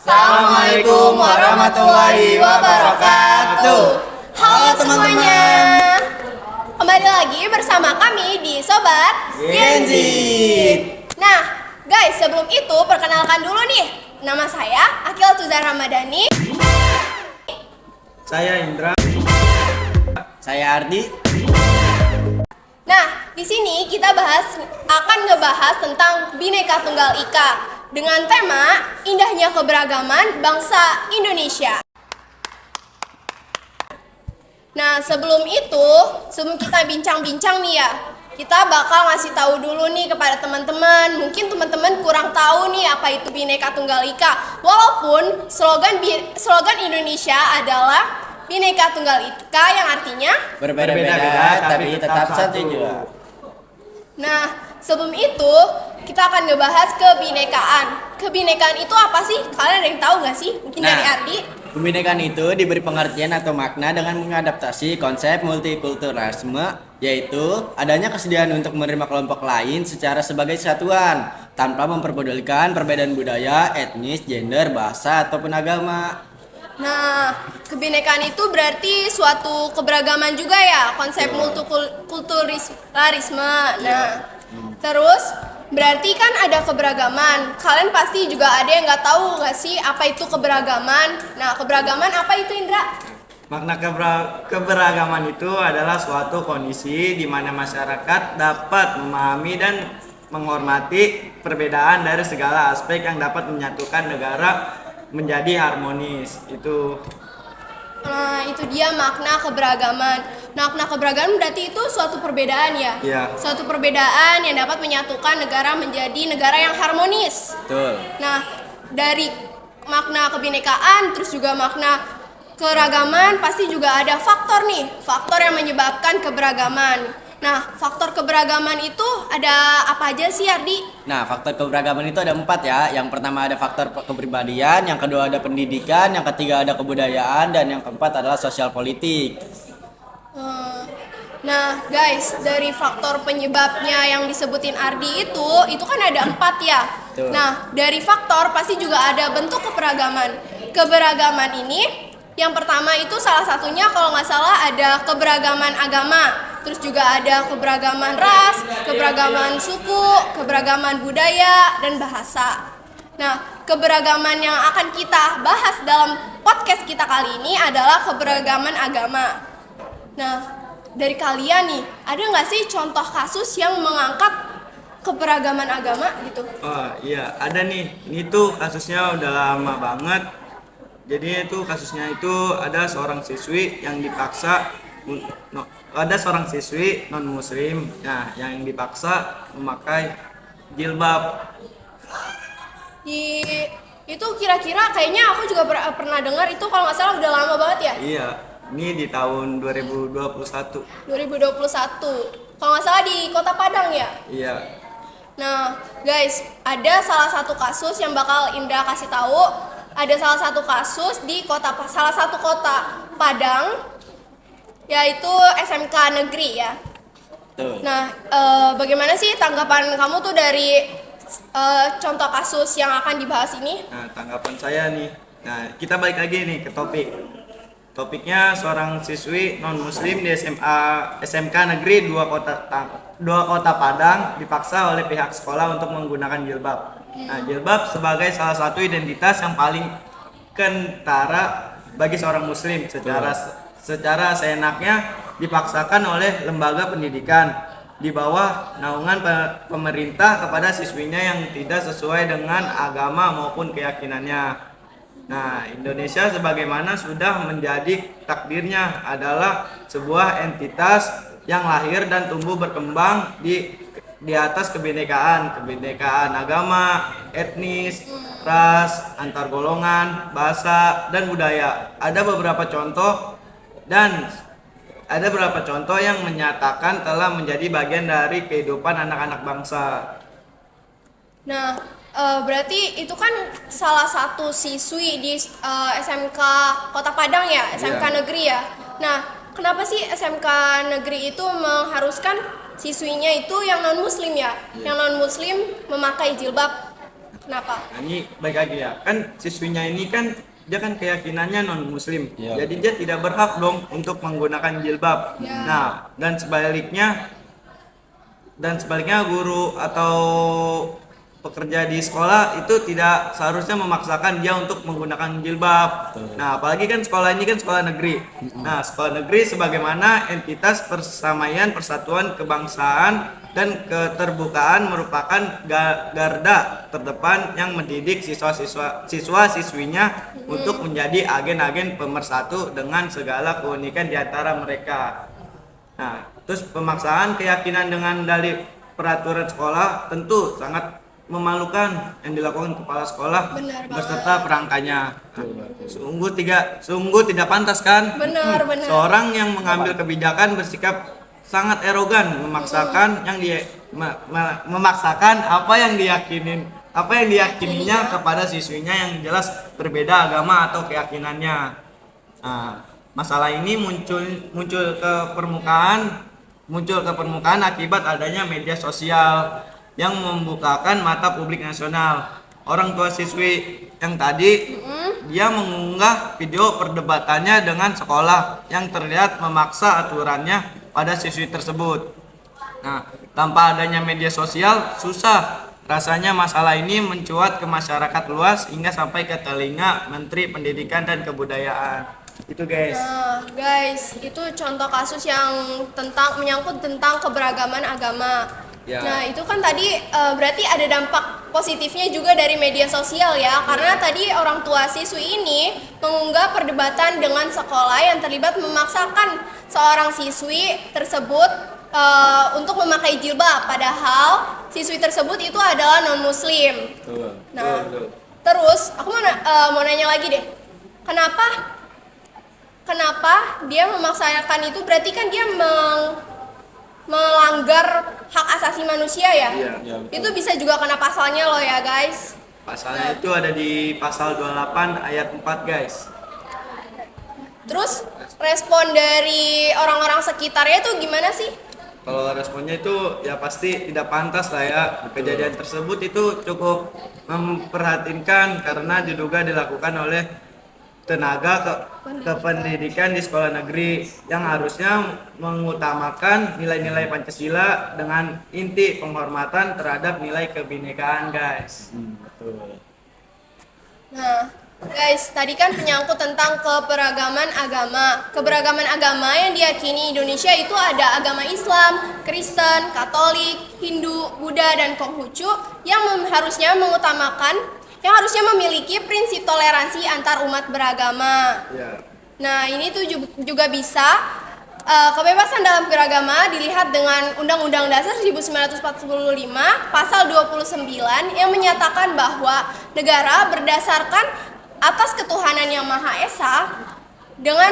Assalamualaikum warahmatullahi wabarakatuh. Halo semuanya. Kembali lagi bersama kami di Sobat Gen Z. Nah, guys, sebelum itu perkenalkan dulu nih. Nama saya Akil Tuzar Ramadhani. Saya Indra. Saya Ardi. Nah, di sini kita akan ngebahas tentang Bhinneka Tunggal Ika dengan tema indahnya keberagaman bangsa Indonesia. Nah, sebelum kita bincang-bincang nih ya, kita bakal ngasih tahu dulu nih kepada teman-teman. Mungkin teman-teman kurang tahu nih apa itu Bhinneka Tunggal Ika. Walaupun slogan Indonesia adalah Bhinneka Tunggal Ika yang artinya Berbeda-beda tapi tetap satu juga. Nah, sebelum itu kita akan ngebahas kebinekaan. Kebinekaan itu apa sih? Kalian ada yang tahu nggak sih? Mungkin dari Ardi. Kebinekaan itu diberi pengertian atau makna dengan mengadaptasi konsep multikulturalisme, yaitu adanya kesediaan untuk menerima kelompok lain secara sebagai satuan tanpa memperdulikan perbedaan budaya, etnis, gender, bahasa, ataupun agama. Nah, kebinekaan itu berarti suatu keberagaman juga ya, konsep multikulturalisme. Nah, terus berarti kan ada keberagaman. Kalian pasti juga ada yang nggak tahu nggak sih apa itu keberagaman. Nah, keberagaman apa itu, Indra? Makna keberagaman itu adalah suatu kondisi di mana masyarakat dapat memahami dan menghormati perbedaan dari segala aspek yang dapat menyatukan negara menjadi harmonis. Nah, itu dia makna keberagaman. Nah, makna keberagaman berarti itu suatu perbedaan ya? Iya. Suatu perbedaan yang dapat menyatukan negara menjadi negara yang harmonis. Betul. Nah, dari makna kebinekaan terus juga makna keragaman pasti juga ada faktor yang menyebabkan keberagaman. Nah, faktor keberagaman itu ada apa aja sih, Ardi? Nah, faktor keberagaman itu ada 4 ya. Yang pertama ada faktor kepribadian, yang kedua ada pendidikan, yang ketiga ada kebudayaan, dan yang keempat adalah sosial politik. Nah, guys, dari faktor penyebabnya yang disebutin Ardi itu kan ada 4 ya. Betul. Nah, dari faktor pasti juga ada bentuk keberagaman. Keberagaman ini yang pertama itu salah satunya kalau nggak salah ada keberagaman agama. Terus juga ada keberagaman ras, keberagaman suku, keberagaman budaya, dan bahasa. Nah, keberagaman yang akan kita bahas dalam podcast kita kali ini adalah keberagaman agama. Nah, dari kalian nih, ada nggak sih contoh kasus yang mengangkat keberagaman agama gitu? Oh iya, ada nih. Ini tuh kasusnya udah lama banget. Jadi itu kasusnya itu ada seorang siswi yang dipaksa seorang siswi non muslim yang dipaksa memakai jilbab. Itu kira-kira kayaknya aku juga pernah dengar itu kalau nggak salah udah lama banget ya? Iya, ini di tahun 2021. 2021. Kalau nggak salah di Kota Padang ya? Iya. Nah, guys, ada salah satu kasus yang bakal Indra kasih tahu. Ada salah satu kasus di salah satu kota Padang, yaitu SMK negeri ya. Betul. Nah, bagaimana sih tanggapan kamu tuh dari contoh kasus yang akan dibahas ini? Nah, tanggapan saya nih. Nah, kita balik lagi nih ke topik. Topiknya seorang siswi non muslim di SMK negeri dua kota Padang dipaksa oleh pihak sekolah untuk menggunakan jilbab. Nah, jilbab sebagai salah satu identitas yang paling kentara bagi seorang muslim secara seenaknya dipaksakan oleh lembaga pendidikan di bawah naungan pemerintah kepada siswinya yang tidak sesuai dengan agama maupun keyakinannya. Nah, Indonesia sebagaimana sudah menjadi takdirnya adalah sebuah entitas yang lahir dan tumbuh berkembang di atas kebinekaan agama, etnis, ras, antar golongan, bahasa, dan budaya. Ada beberapa contoh yang menyatakan telah menjadi bagian dari kehidupan anak-anak bangsa. Nah, berarti itu kan salah satu siswi di SMK Kota Padang ya, SMK negeri ya. Nah, kenapa sih SMK negeri itu mengharuskan siswinya itu yang non muslim ya, yang non muslim memakai jilbab? Kenapa? Nah, ini baik lagi ya. Kan siswinya ini kan dia kan keyakinannya non muslim. Iya. Jadi dia tidak berhak dong untuk menggunakan jilbab. Ya. Nah, dan sebaliknya guru atau pekerja di sekolah itu tidak seharusnya memaksakan dia untuk menggunakan jilbab. Nah, apalagi kan sekolah ini kan sekolah negeri. Nah, sekolah negeri sebagaimana entitas persamaian persatuan kebangsaan dan keterbukaan merupakan garda terdepan yang mendidik siswa-siswinya untuk menjadi agen-agen pemersatu dengan segala keunikan di antara mereka. Nah, terus pemaksaan keyakinan dengan dalih peraturan sekolah tentu sangat memalukan yang dilakukan kepala sekolah Benar banget. beserta perangkanya. Sungguh tidak pantas kan? Benar, benar. Seorang yang mengambil kebijakan bersikap sangat erogan memaksakan apa yang diyakininya kepada siswinya yang jelas berbeda agama atau keyakinannya. Nah, masalah ini muncul ke permukaan akibat adanya media sosial yang membukakan mata publik nasional. Orang tua siswi yang tadi dia mengunggah video perdebatannya dengan sekolah yang terlihat memaksa aturannya pada siswi tersebut. Nah, tanpa adanya media sosial susah rasanya masalah ini mencuat ke masyarakat luas hingga sampai ke telinga Menteri Pendidikan dan Kebudayaan. Itu guys. Nah, guys, itu contoh kasus yang menyangkut tentang keberagaman agama. Ya. Nah, itu kan tadi berarti ada dampak positifnya juga dari media sosial ya, karena tadi orang tua siswi ini mengunggah perdebatan dengan sekolah yang terlibat memaksakan seorang siswi tersebut untuk memakai jilbab, padahal siswi tersebut itu adalah non muslim. Nah, terus aku mau nanya lagi deh, kenapa dia memaksakan itu? Berarti kan dia melanggar hak asasi manusia ya? Iya. Itu bisa juga kena pasalnya loh ya guys. Pasalnya itu ada di pasal 28 ayat 4 guys. Terus respon dari orang-orang sekitarnya tuh gimana sih? Kalau responnya itu ya pasti tidak pantas lah ya. Kejadian tersebut itu cukup memperhatinkan karena diduga dilakukan oleh tenaga kependidikan di sekolah negeri yang harusnya mengutamakan nilai-nilai Pancasila dengan inti penghormatan terhadap nilai kebinekaan guys. Nah, guys, tadi kan menyangkut tentang keberagaman agama. Keberagaman agama yang diyakini Indonesia itu ada agama Islam, Kristen, Katolik, Hindu, Buddha, dan Konghucu yang harusnya memiliki prinsip toleransi antar umat beragama. Ya. Nah, ini tuh juga bisa kebebasan dalam beragama dilihat dengan Undang-Undang Dasar 1945 pasal 29 yang menyatakan bahwa negara berdasarkan atas ketuhanan yang Maha Esa dengan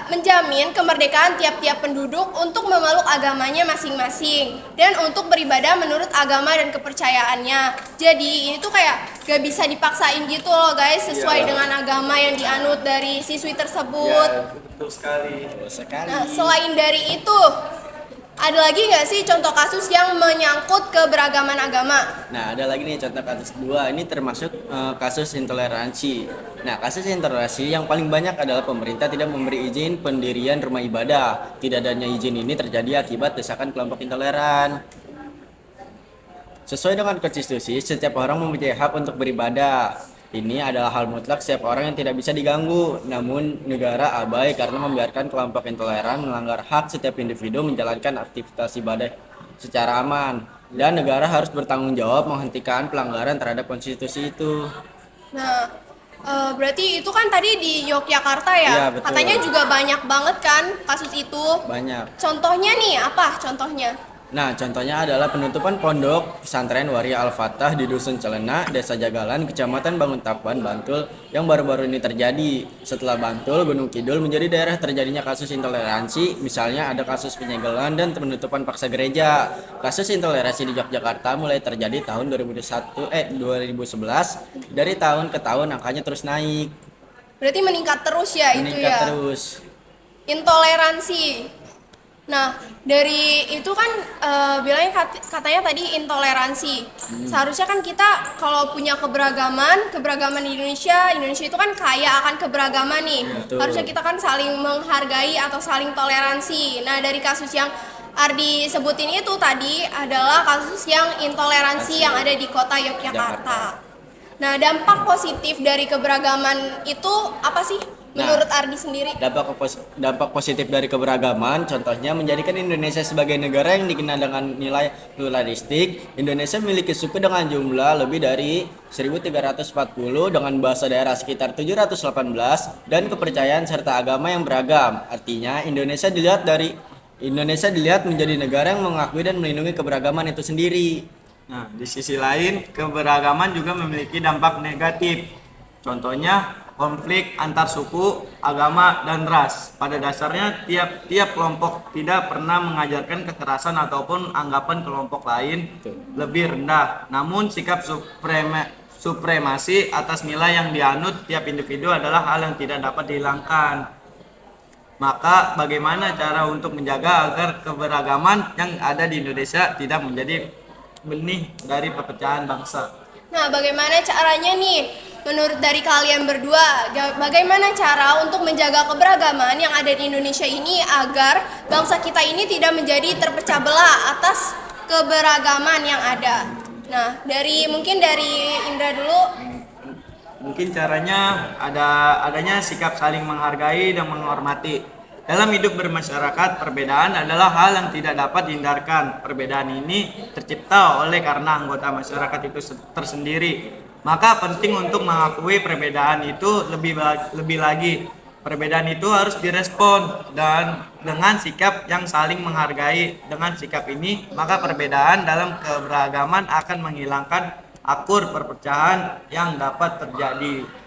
menjamin kemerdekaan tiap-tiap penduduk untuk memeluk agamanya masing-masing dan untuk beribadah menurut agama dan kepercayaannya. Jadi ini tuh kayak gak bisa dipaksain gitu loh guys, sesuai dengan agama yang dianut dari siswi tersebut. Ya, betul sekali. Nah, selain dari itu, ada lagi nggak sih contoh kasus yang menyangkut keberagaman agama? Nah, ada lagi nih contoh kasus kedua, ini termasuk kasus intoleransi. Nah, kasus intoleransi yang paling banyak adalah pemerintah tidak memberi izin pendirian rumah ibadah. Tidak adanya izin ini terjadi akibat desakan kelompok intoleran. Sesuai dengan konstitusi, setiap orang mempunyai hak untuk beribadah. Ini adalah hal mutlak setiap orang yang tidak bisa diganggu. Namun negara abai karena membiarkan kelompok intoleran melanggar hak setiap individu menjalankan aktivitas ibadah secara aman. Dan negara harus bertanggung jawab menghentikan pelanggaran terhadap konstitusi itu. Nah, berarti itu kan tadi di Yogyakarta ya? Iya, betul. Katanya juga banyak banget kan kasus itu. Banyak. Contohnya nih, apa contohnya? Nah, contohnya adalah penutupan pondok pesantren Waria Al-Fatah di Dusun Celena, Desa Jagalan, Kecamatan Banguntapan, Bantul yang baru-baru ini terjadi. Setelah Bantul, Gunung Kidul menjadi daerah terjadinya kasus intoleransi, misalnya ada kasus penyegelan dan penutupan paksa gereja. Kasus intoleransi di Yogyakarta mulai terjadi tahun 2011, dari tahun ke tahun angkanya terus naik. Berarti meningkat terus ya itu Meningkat ya? terus. Intoleransi. Nah, dari itu kan bilangnya katanya tadi intoleransi. Seharusnya kan kita kalau punya keberagaman di Indonesia, Indonesia itu kan kaya akan keberagaman nih. Betul. Harusnya kita kan saling menghargai atau saling toleransi. Nah, dari kasus yang Ardi sebutin itu tadi adalah kasus yang intoleransi yang ada di kota Yogyakarta. Nah, dampak positif dari keberagaman itu apa sih menurut Ardi sendiri? Dampak positif dari keberagaman, contohnya menjadikan Indonesia sebagai negara yang dikenal dengan nilai pluralistik. Indonesia memiliki suku dengan jumlah lebih dari 1340 dengan bahasa daerah sekitar 718 dan kepercayaan serta agama yang beragam. Artinya Indonesia dilihat menjadi negara yang mengakui dan melindungi keberagaman itu sendiri. Nah, di sisi lain, keberagaman juga memiliki dampak negatif. Contohnya, konflik antar suku, agama, dan ras. Pada dasarnya, tiap kelompok tidak pernah mengajarkan kekerasan ataupun anggapan kelompok lain lebih rendah. Namun, sikap supremasi atas nilai yang dianut tiap individu adalah hal yang tidak dapat dihilangkan. Maka, bagaimana cara untuk menjaga agar keberagaman yang ada di Indonesia tidak menjadi benih dari perpecahan bangsa? Nah, bagaimana caranya nih? Menurut dari kalian berdua, bagaimana cara untuk menjaga keberagaman yang ada di Indonesia ini agar bangsa kita ini tidak menjadi terpecah belah atas keberagaman yang ada? Nah, mungkin dari Indra dulu. Mungkin caranya adanya sikap saling menghargai dan menghormati. Dalam hidup bermasyarakat, perbedaan adalah hal yang tidak dapat dihindarkan. Perbedaan ini tercipta oleh karena anggota masyarakat itu tersendiri. Maka penting untuk mengakui perbedaan itu lebih lagi. Perbedaan itu harus direspon dan dengan sikap yang saling menghargai. Dengan sikap ini, maka perbedaan dalam keberagaman akan menghilangkan akur perpecahan yang dapat terjadi.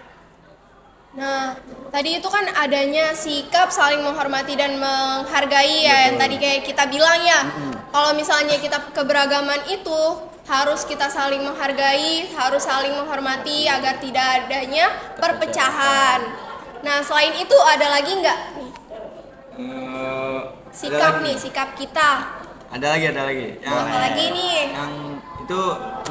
Nah, tadi itu kan adanya sikap saling menghormati dan menghargai ya, yang tadi kayak kita bilang ya. Kalau misalnya kita keberagaman itu harus kita saling menghargai, harus saling menghormati agar tidak adanya perpecahan. Nah, selain itu ada lagi nggak nih? Sikap kita. Ada lagi. Apa lagi nih? Yang itu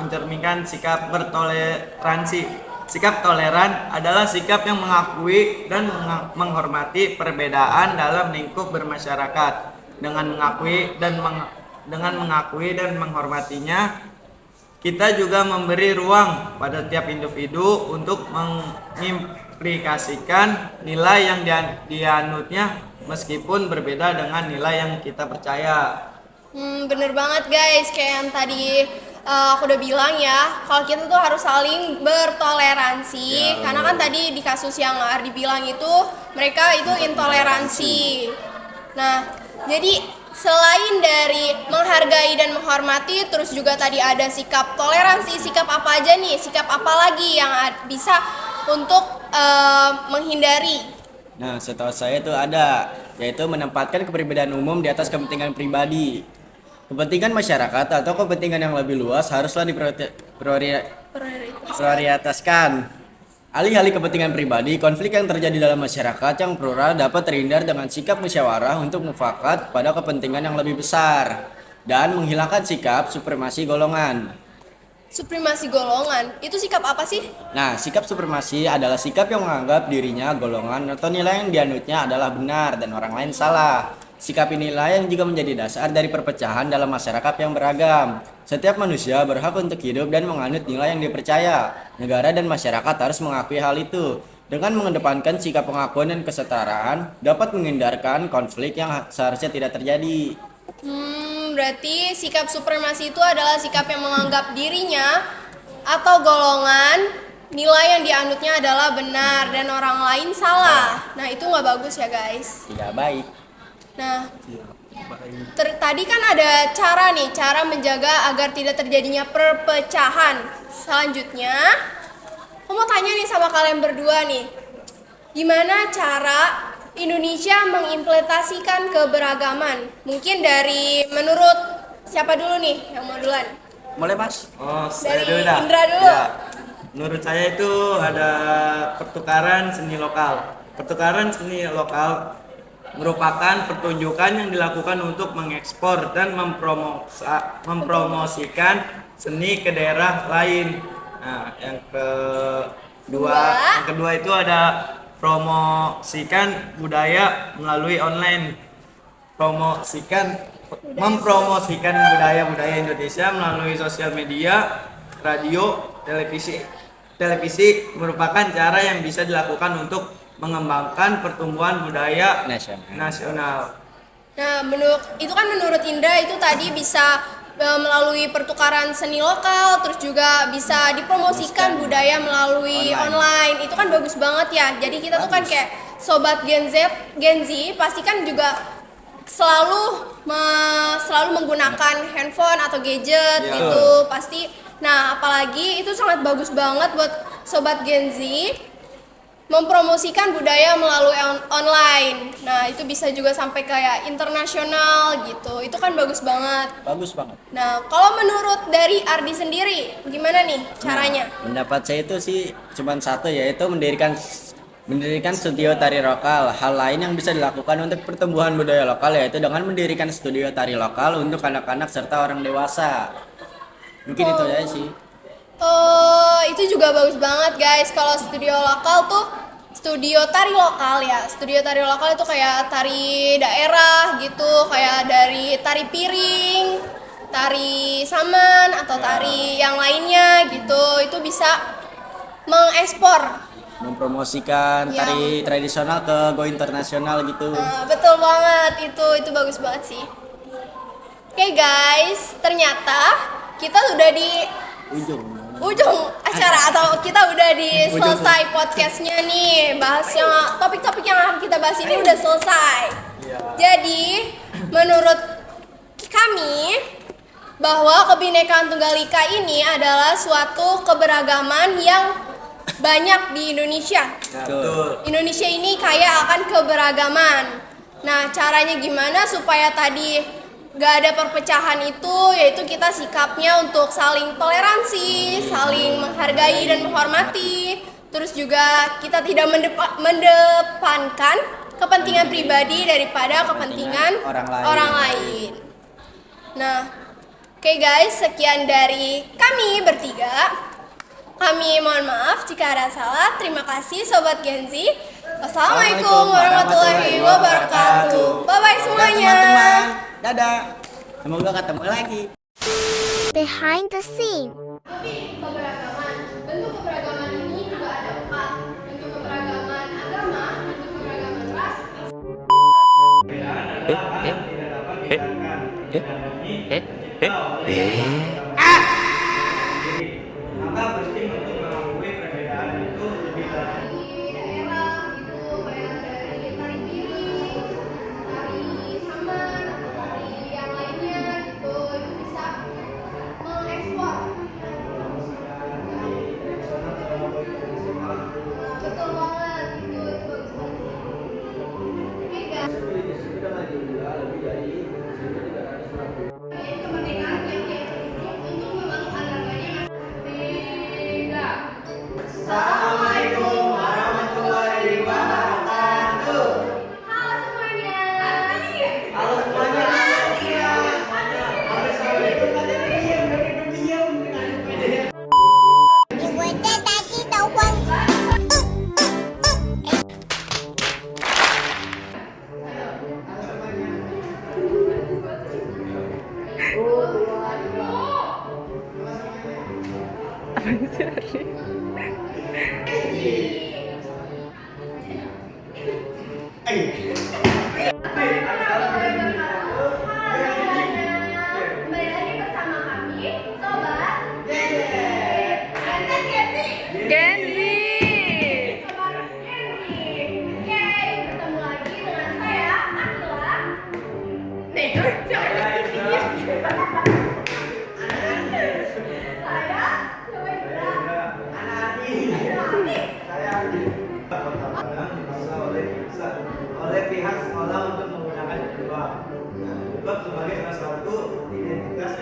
mencerminkan sikap bertoleransi. Sikap toleran adalah sikap yang mengakui dan menghormati perbedaan dalam lingkup bermasyarakat. Dengan mengakui dan menghormatinya, kita juga memberi ruang pada tiap individu untuk mengimplikasikan nilai yang dianutnya meskipun berbeda dengan nilai yang kita percaya. Bener banget guys, kayak yang tadi aku udah bilang ya, kalau kita tuh harus saling bertoleransi, karena kan tadi di kasus yang Ardi bilang itu mereka itu intoleransi. Nah, jadi selain dari menghargai dan menghormati, terus juga tadi ada sikap toleransi. Sikap apa aja nih? Sikap apa lagi yang bisa untuk menghindari? Nah, setahu saya itu ada, yaitu menempatkan kepribadian umum di atas kepentingan pribadi. Kepentingan masyarakat atau kepentingan yang lebih luas haruslah diprioritaskan. Alih-alih kepentingan pribadi, konflik yang terjadi dalam masyarakat yang plural dapat terhindar dengan sikap musyawarah untuk mufakat pada kepentingan yang lebih besar dan menghilangkan sikap supremasi golongan. Supremasi golongan, itu sikap apa sih? Nah, sikap supremasi adalah sikap yang menganggap dirinya, golongan, atau nilai yang dianutnya adalah benar dan orang lain salah. Sikap inilah yang juga menjadi dasar dari perpecahan dalam masyarakat yang beragam. Setiap manusia berhak untuk hidup dan menganut nilai yang dipercaya. Negara dan masyarakat harus mengakui hal itu. Dengan mengedepankan sikap pengakuan dan kesetaraan, dapat menghindarkan konflik yang seharusnya tidak terjadi. Berarti sikap supremasi itu adalah sikap yang menganggap dirinya atau golongan nilai yang dianutnya adalah benar dan orang lain salah. Nah, itu nggak bagus ya guys. Tidak baik. Nah, tadi kan ada cara menjaga agar tidak terjadinya perpecahan. Selanjutnya, aku mau tanya nih sama kalian berdua nih, gimana cara Indonesia mengimplementasikan keberagaman? Mungkin menurut siapa dulu nih yang mau duluan? Mulai Mas. Saya Dari dulu dah. Indra dulu. Ya. Menurut saya itu ada pertukaran seni lokal. Pertukaran seni lokal merupakan pertunjukan yang dilakukan untuk mengekspor dan mempromosikan seni ke daerah lain. Nah, yang kedua itu ada promosikan budaya melalui online. Mempromosikan budaya Indonesia melalui sosial media, radio, televisi merupakan cara yang bisa dilakukan untuk mengembangkan pertumbuhan budaya nasional. Nah, menurut Indra itu tadi bisa melalui pertukaran seni lokal, terus juga bisa dipromosikan budaya melalui online. Itu kan bagus banget ya. Jadi kita tuh kan kayak sobat Gen Z pasti kan juga selalu menggunakan handphone atau gadget gitu pasti. Nah, apalagi itu sangat bagus banget buat sobat Gen Z mempromosikan budaya melalui online. Nah, itu bisa juga sampai kayak internasional gitu. Itu kan bagus banget. Bagus banget. Nah, kalau menurut dari Ardi sendiri, gimana nih caranya? Pendapat saya itu sih cuma satu, yaitu mendirikan studio tari lokal. Hal lain yang bisa dilakukan untuk pertumbuhan budaya lokal yaitu dengan mendirikan studio tari lokal untuk anak-anak serta orang dewasa. Mungkin itu aja sih. Itu juga bagus banget guys. Kalau studio lokal tuh studio tari lokal ya. Studio tari lokal itu kayak tari daerah gitu, kayak dari tari piring, tari saman atau tari yang lainnya gitu. Itu bisa mengekspor, Mempromosikan tari tradisional ke go internasional gitu. betul banget, itu bagus banget sih. Oke guys, ternyata kita udah di ujung acara atau kita udah di selesai podcastnya nih, bahasnya topik-topik yang akan kita bahas ini udah selesai. Jadi menurut kami bahwa Kebinekaan Tunggal Ika ini adalah suatu keberagaman yang banyak di Indonesia. Betul. Indonesia ini kaya akan keberagaman. Nah, caranya gimana supaya tadi gak ada perpecahan itu, yaitu kita sikapnya untuk saling toleransi, saling menghargai dan menghormati. Terus juga kita tidak mendepankan kepentingan pribadi daripada kepentingan orang lain. Nah, oke guys, sekian dari kami bertiga. Kami mohon maaf jika ada salah. Terima kasih Sobat Gen Z. Wassalamualaikum warahmatullahi wabarakatuh. Bye-bye semuanya. Teman-teman, dadah. Semoga ketemu lagi. Behind the scene. Keberagaman. Bentuk keberagaman ini juga ada 4. Bentuk keberagaman agama, bentuk keberagaman ras. Maka penting untuk mengakui perbedaan itu lebih dalam. Di daerah gitu, kayak dari tari piring, tari saman, atau tari yang lainnya gitu, itu bisa mengekspor. Betul banget, itu bagus banget. Oke guys. Kemerdekaan yang untuk membangun agamanya. Assalamualaikum warahmatullahi wabarakatuh. Halo semuanya. Halo semuanya. Ibu tadi telepon. Kembali lagi bersama kami, Sobat Gen Z. Gen Z. Sobat Gen Z. Yeay, bertemu lagi dengan saya, Akila. Saya, oleh pihak sekolah untuk menggunakan jilbab. Nah, jilbab sebagai salah satu identitas